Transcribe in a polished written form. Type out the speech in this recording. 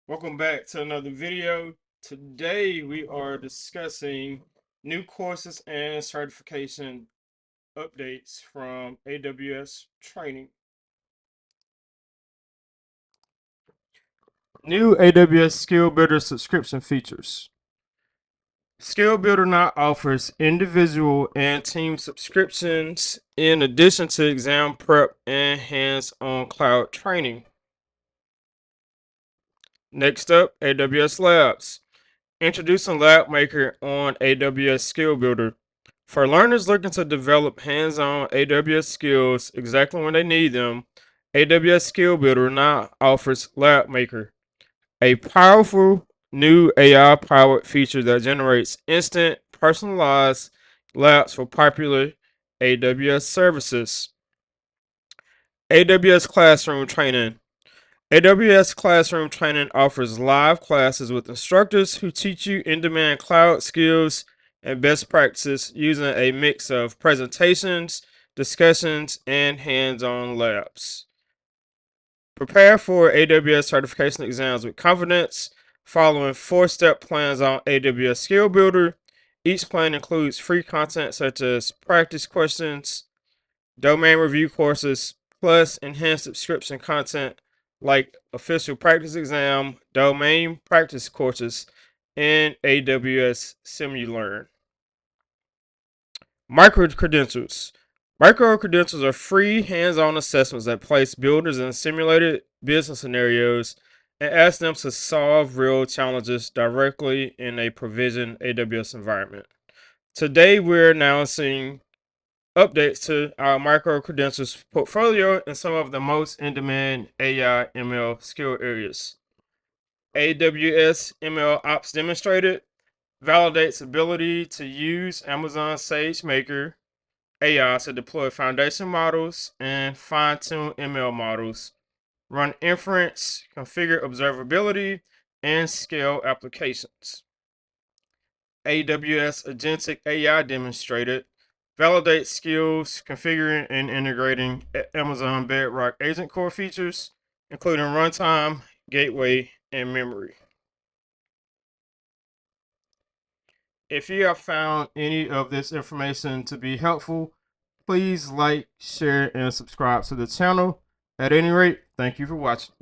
Welcome back to another video. Today we are discussing new courses and certification updates from AWS Training. New AWS Skill Builder subscription features. Skill Builder now offers individual and team subscriptions in addition to exam prep and hands-on cloud training. Next up, AWS Labs. Introducing Lab Maker on AWS Skill Builder. For learners looking to develop hands-on AWS skills exactly when they need them, AWS Skill Builder now offers Lab Maker, a powerful new AI-powered feature that generates instant, personalized labs for popular AWS services. AWS Classroom Training. AWS Classroom Training offers live classes with instructors who teach you in-demand cloud skills and best practices using a mix of presentations, discussions, and hands-on labs. Prepare for AWS certification exams with confidence, following 4-step plans on AWS Skill Builder. Each plan includes free content such as practice questions, domain review courses, plus enhanced subscription content like official practice exam, domain practice courses, and AWS SimuLearn. Microcredentials. Microcredentials are free hands-on assessments that place builders in simulated business scenarios and ask them to solve real challenges directly in a provisioned AWS environment. Today, we're announcing updates to our Microcredentials portfolio in some of the most in-demand AI ML skill areas. AWS ML Ops Demonstrated validates ability to use Amazon SageMaker AI to deploy foundation models and fine-tune ML models, run inference, configure observability, and scale applications. AWS Agentic AI Demonstrated validates skills configuring and integrating Amazon Bedrock Agent Core features, including runtime, gateway, and memory. If you have found any of this information to be helpful, please like, share, and subscribe to the channel. At any rate, thank you for watching.